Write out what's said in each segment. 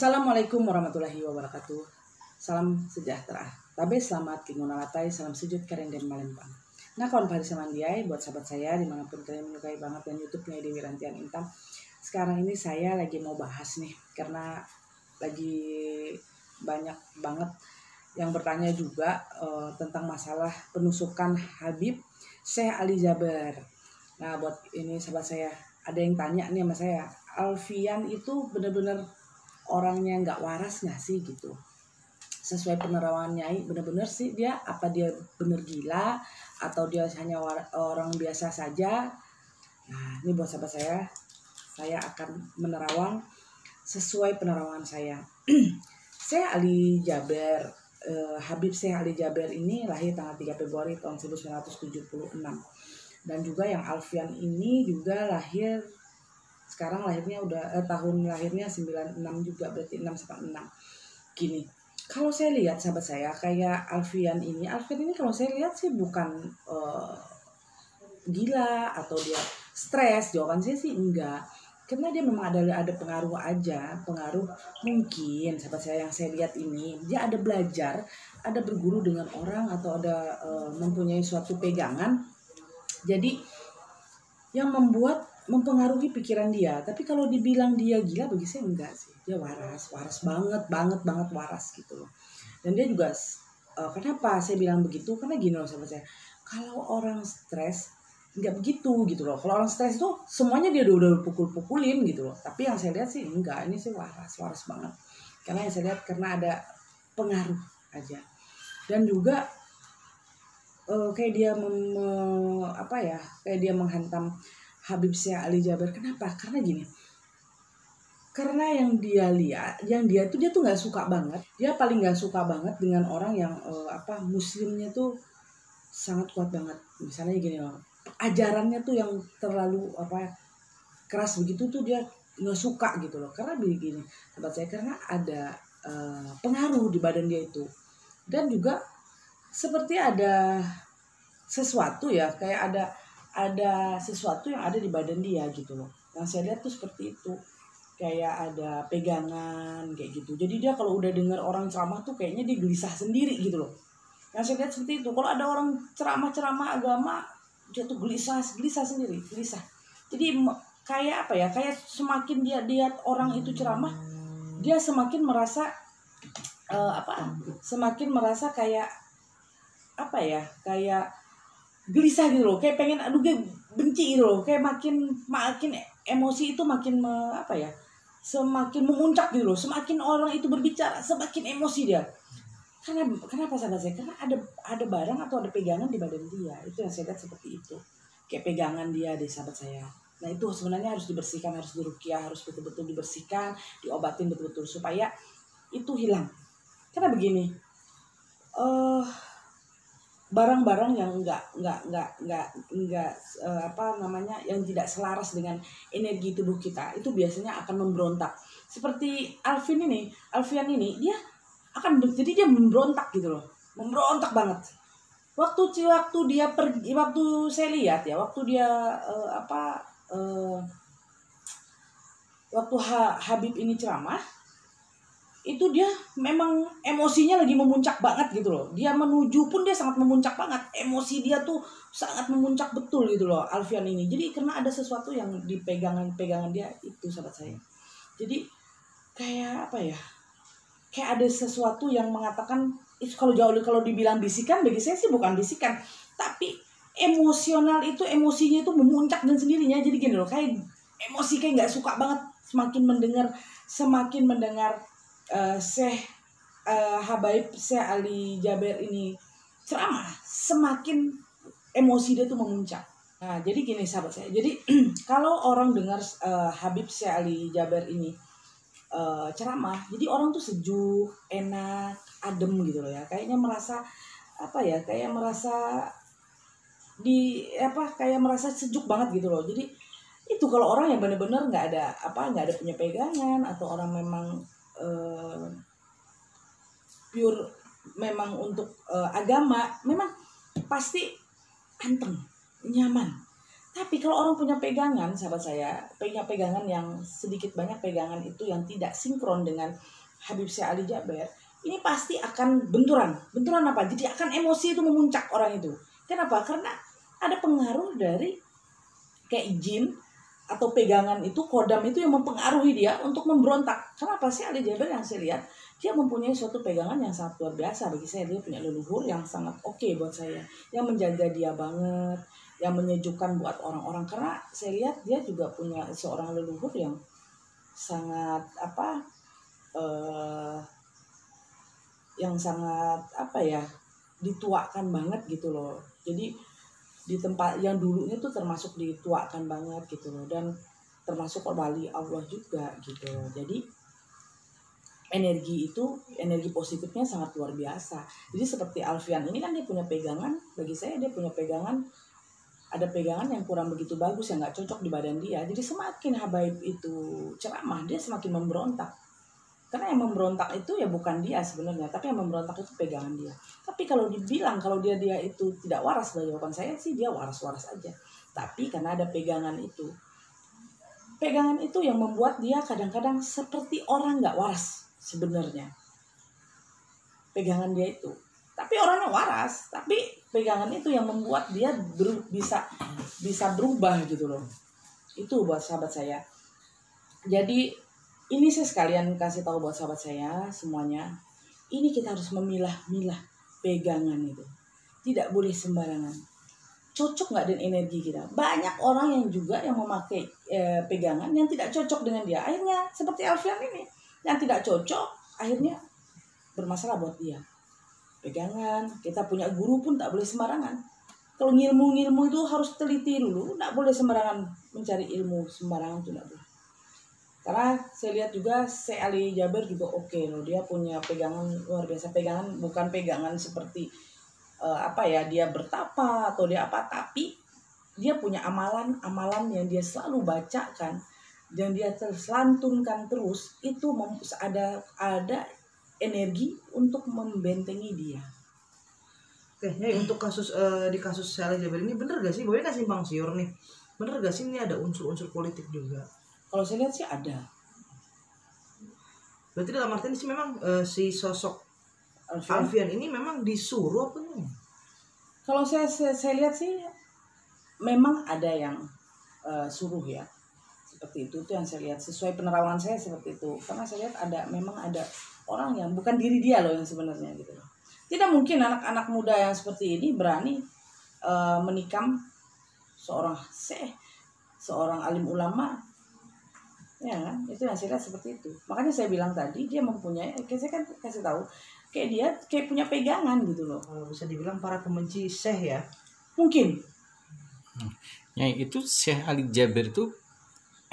Assalamualaikum warahmatullahi wabarakatuh. Salam sejahtera. Tabe selamat kingunalatai, salam sujud keren dan malempang. Nah kawan pari samandiai, buat sahabat saya dimanapun kalian menyukai banget dan YouTube-nya Dewi Rantian Intam. Sekarang ini saya lagi mau bahas nih, karena lagi banyak banget yang bertanya juga tentang masalah penusukan Habib Syekh Ali Jaber. Nah buat ini sahabat saya, ada yang tanya nih sama saya, Alfian itu bener-bener orangnya nggak waras nggak sih gitu? Sesuai penerawangan Nyai, bener-bener sih dia, apa dia bener gila atau dia hanya orang biasa saja? Nah ini buat sahabat saya akan menerawang sesuai penerawangan saya. Syekh Ali Jaber, Habib Syekh Ali Jaber ini lahir tanggal 3 Februari tahun 1976. Dan juga yang Alfian ini juga lahir, sekarang lahirnya udah tahun lahirnya 96 juga, berarti 6/6. Gini, kalau saya lihat sahabat saya, kayak Alfian ini kalau saya lihat sih bukan gila atau dia stres. Jawaban saya sih enggak, karena dia memang ada pengaruh aja, pengaruh mungkin sahabat saya yang saya lihat ini, dia ada belajar, ada berguru dengan orang atau ada mempunyai suatu pegangan, jadi yang mempengaruhi pikiran dia. Tapi kalau dibilang dia gila, bagi saya enggak sih, dia waras banget waras gitu loh. Dan dia juga kenapa saya bilang begitu, karena gini loh sahabat saya, kalau orang stres enggak begitu gitu loh. Kalau orang stres itu semuanya dia udah pukul-pukulin gitu loh. Tapi yang saya lihat sih enggak, ini sih waras banget. Karena yang saya lihat karena ada pengaruh aja. Dan juga kayak dia kayak dia menghantam Habib Syekh Ali Jaber. Kenapa? Karena gini, karena yang dia lihat, dia tuh nggak suka banget, dia paling nggak suka banget dengan orang yang muslimnya tuh sangat kuat banget. Misalnya gini loh, ajarannya tuh yang terlalu keras begitu tuh dia nggak suka gitu loh. Karena begini sahabat saya, karena ada pengaruh di badan dia itu. Dan juga seperti ada sesuatu ya, kayak ada sesuatu yang ada di badan dia gitu loh. Yang saya lihat tuh seperti itu, kayak ada pegangan kayak gitu. Jadi dia kalau udah dengar orang ceramah tuh kayaknya dia gelisah sendiri gitu loh. Yang saya lihat seperti itu. Kalau ada orang ceramah agama, dia tuh gelisah sendiri. Jadi kayak kayak semakin dia lihat orang itu ceramah, dia semakin merasa semakin merasa kayak kayak gelisah gitu loh, kayak pengen dia benci gitu loh, kayak makin emosi itu makin semakin memuncak gitu loh. Semakin orang itu berbicara, semakin emosi dia. Kenapa sahabat saya? Karena ada barang atau ada pegangan di badan dia. Itu yang saya lihat seperti itu. Kayak pegangan dia di sahabat saya. Nah itu sebenarnya harus dibersihkan, harus diruqyah, harus betul-betul dibersihkan, diobatin betul-betul supaya itu hilang. Karena begini, barang-barang yang yang tidak selaras dengan energi tubuh kita itu biasanya akan memberontak. Seperti Alfian ini dia akan jadi dia memberontak gitu loh, memberontak banget. Waktu dia pergi, waktu saya lihat ya, waktu dia waktu Habib ini ceramah, itu dia memang emosinya lagi memuncak banget gitu loh. Dia menuju pun dia sangat memuncak banget. Emosi dia tuh sangat memuncak betul gitu loh Alfian ini. Jadi karena ada sesuatu yang di pegangan dia itu sahabat saya. Jadi kayak kayak ada sesuatu yang mengatakan itu, kalau dibilang bisikan, bagi saya sih bukan bisikan, tapi emosional itu, emosinya itu memuncak dan sendirinya. Jadi gini loh, kayak emosi kayak nggak suka banget semakin mendengar Habib Syekh Ali Jaber ini ceramah, semakin emosi dia tuh memuncak. Nah jadi gini sahabat saya, jadi kalau orang dengar Habib Syekh Ali Jaber ini ceramah, jadi orang tuh sejuk, enak, adem gitu loh ya. Kayaknya merasa kayak merasa kayak merasa sejuk banget gitu loh. Jadi itu kalau orang yang benar-benar nggak ada punya pegangan, atau orang memang pure memang untuk agama, memang pasti anteng, nyaman. Tapi kalau orang punya pegangan, sahabat saya, punya pegangan yang sedikit banyak pegangan itu yang tidak sinkron dengan Habib Syekh Ali Jaber, ini pasti akan benturan. Benturan apa? Jadi akan emosi itu memuncak orang itu. Kenapa? Karena ada pengaruh dari kayak jin atau pegangan itu, kodam itu yang mempengaruhi dia untuk memberontak. Kenapa sih Ali Jaber yang saya lihat, dia mempunyai suatu pegangan yang sangat luar biasa bagi saya. Dia punya leluhur yang sangat oke buat saya, yang menjaga dia banget, yang menyejukkan buat orang-orang. Karena saya lihat dia juga punya seorang leluhur yang sangat yang sangat dituakan banget gitu loh. Jadi di tempat yang dulunya tuh termasuk dituakan banget gitu loh, dan termasuk wali Allah juga gitu loh. Jadi energi positifnya sangat luar biasa. Jadi seperti Alfian ini kan dia punya pegangan, bagi saya dia punya pegangan, ada pegangan yang kurang begitu bagus, yang nggak cocok di badan dia. Jadi semakin Habaib itu ceramah, dia semakin memberontak. Karena yang memberontak itu ya bukan dia sebenarnya, tapi yang memberontak itu pegangan dia. Tapi kalau dibilang kalau dia itu tidak waras, jawaban saya sih dia waras-waras aja. Tapi karena ada pegangan itu yang membuat dia kadang-kadang seperti orang nggak waras sebenarnya. Pegangan dia itu. Tapi orangnya waras, tapi pegangan itu yang membuat dia bisa berubah gitu loh. Itu buat sahabat saya. Jadi ini saya sekalian kasih tahu buat sahabat saya semuanya. Ini kita harus memilah-milah pegangan itu. Tidak boleh sembarangan. Cocok nggak dengan energi kita? Banyak orang yang juga yang memakai pegangan yang tidak cocok dengan dia. Akhirnya seperti Alfian ini. Yang tidak cocok akhirnya bermasalah buat dia. Pegangan, kita punya guru pun tak boleh sembarangan. Kalau ngilmu itu harus teliti dulu. Tak boleh sembarangan mencari ilmu. Sembarangan itu tak boleh. Karena saya lihat juga Syekh Ali Jaber juga oke loh, dia punya pegangan luar biasa. Pegangan bukan pegangan seperti dia bertapa atau dia apa, tapi dia punya amalan yang dia selalu bacakan dan dia terselantunkan terus, itu ada energi untuk membentengi dia. Oke, ya untuk di kasus Syekh Ali Jaber ini bener gak sih, boleh kasih simpang siur nih, bener gak sih ini ada unsur-unsur politik juga? Kalau saya lihat sih ada. Berarti dalam artian sih memang si sosok Alfian ini memang disuruh apa nih? Kalau saya lihat sih memang ada yang suruh ya. Seperti itu yang saya lihat, sesuai penerawangan saya seperti itu. Karena saya lihat memang ada orang yang bukan diri dia loh yang sebenarnya gitu loh. Tidak mungkin anak-anak muda yang seperti ini berani menikam seorang syekh, seorang alim ulama. Ya kan, itu yang saya lihat seperti itu. Makanya saya bilang tadi dia mempunyai, saya kan kasih tahu, kayak dia kayak punya pegangan gitu loh. Kalau bisa dibilang para pembenci syekh ya. Mungkin. Ya itu Syekh Ali Jaber itu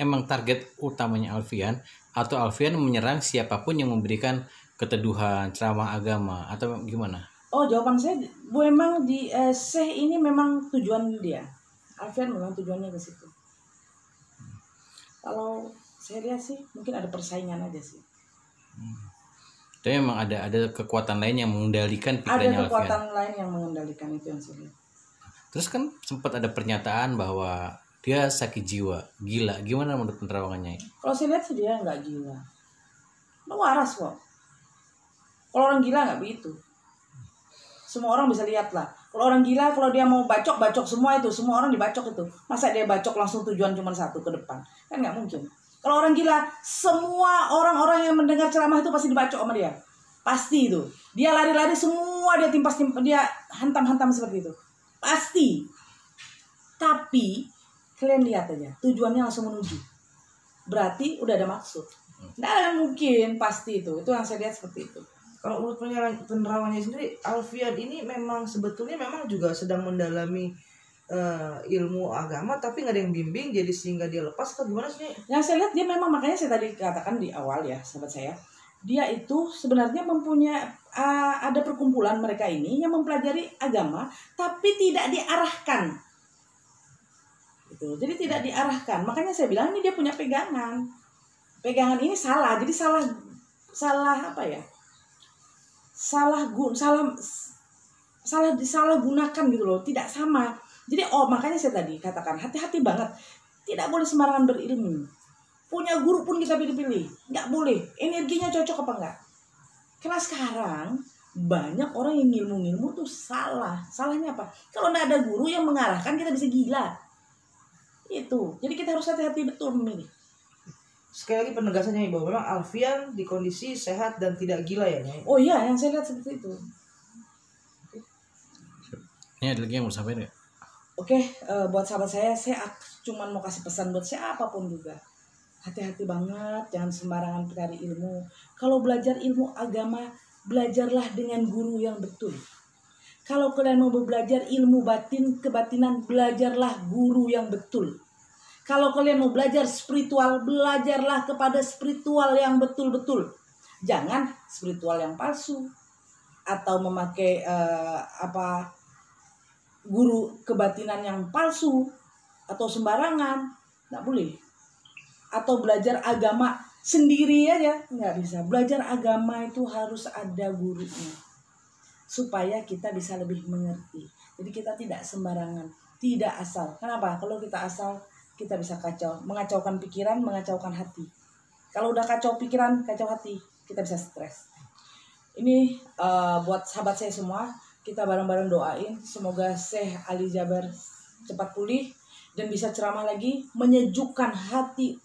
emang target utamanya Alfian, atau Alfian menyerang siapapun yang memberikan keteduhan, ceramah agama, atau gimana? Oh, jawaban saya memang di syekh ini memang tujuan dia. Alfian memang tujuannya ke situ. Kalau saya lihat sih mungkin ada persaingan aja sih. Tapi memang ada kekuatan lain yang mengendalikan pikirannya Alfian. Ada kekuatan lain yang mengendalikan itu yang saya lihat. Terus kan sempat ada pernyataan bahwa dia sakit jiwa, gila. Gimana menurut penerawangannya? Kalau saya lihat sih dia nggak gila. Waras kok. Kalau orang gila nggak begitu. Semua orang bisa lihat lah. Kalau orang gila, kalau dia mau bacok semua itu. Semua orang dibacok itu. Masa dia bacok langsung tujuan cuma satu ke depan? Kan nggak mungkin. Kalau orang gila, semua orang-orang yang mendengar ceramah itu pasti dibacok sama dia. Pasti itu. Dia lari-lari semua, dia timpas, dia hantam-hantam seperti itu. Pasti. Tapi kalian lihat aja, tujuannya langsung menuju. Berarti udah ada maksud. Nah, mungkin pasti itu. Itu yang saya lihat seperti itu. Kalau menurut penerawannya sendiri, Alfian ini memang sebetulnya memang juga sedang mendalami ilmu agama, tapi nggak ada yang bimbing, jadi sehingga dia lepas atau gimana sih? Yang saya lihat dia memang, makanya saya tadi katakan di awal ya, sahabat saya, dia itu sebenarnya mempunyai ada perkumpulan mereka ini yang mempelajari agama, tapi tidak diarahkan. Gitu. Jadi tidak diarahkan. Makanya saya bilang ini dia punya pegangan. Pegangan ini salah. Jadi salah apa ya? Salah gunakan gitu loh. Tidak sama. Jadi makanya saya tadi katakan hati-hati banget. Tidak boleh sembarangan berilmu. Punya guru pun kita pilih-pilih. Nggak boleh. Energinya cocok apa enggak? Karena sekarang banyak orang yang ngilmu-ngilmu tuh salah. Salahnya apa? Kalau nggak ada guru yang mengarahkan kita bisa gila. Itu. Jadi kita harus hati-hati betul memilih. Sekali lagi penegasannya bahwa memang Alfian di kondisi sehat dan tidak gila ya Nyai. Oh iya, yang saya lihat seperti itu. Ini ada lagi yang mau sampaikan nggak? Oke, buat sahabat saya cuman mau kasih pesan buat siapapun juga. Hati-hati banget, jangan sembarangan cari ilmu. Kalau belajar ilmu agama, belajarlah dengan guru yang betul. Kalau kalian mau belajar ilmu batin, kebatinan, belajarlah guru yang betul. Kalau kalian mau belajar spiritual, belajarlah kepada spiritual yang betul-betul. Jangan spiritual yang palsu atau memakai guru kebatinan yang palsu atau sembarangan, nggak boleh. Atau belajar agama sendiri aja, nggak bisa. Belajar agama itu harus ada gurunya supaya kita bisa lebih mengerti. Jadi kita tidak sembarangan, tidak asal. Kenapa? Kalau kita asal, kita bisa kacau, mengacaukan pikiran, mengacaukan hati. Kalau udah kacau pikiran, kacau hati, kita bisa stres. Ini buat sahabat saya semua, kita bareng-bareng doain semoga Syekh Ali Jaber cepat pulih dan bisa ceramah lagi, menyejukkan hati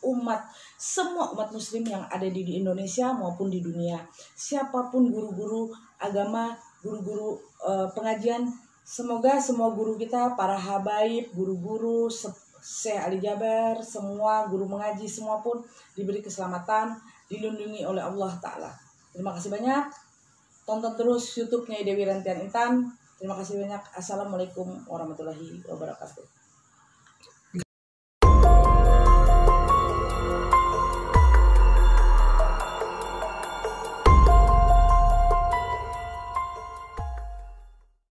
semua umat muslim yang ada di Indonesia maupun di dunia. Siapapun guru-guru agama, guru-guru pengajian, semoga semua guru kita, para habaib, guru-guru, Syekh Ali Jaber, semua guru mengaji, semua pun diberi keselamatan, dilindungi oleh Allah Ta'ala. Terima kasih banyak. Tonton terus YouTube-nya Dewi Rentian Intan. Terima kasih banyak. Assalamualaikum warahmatullahi wabarakatuh.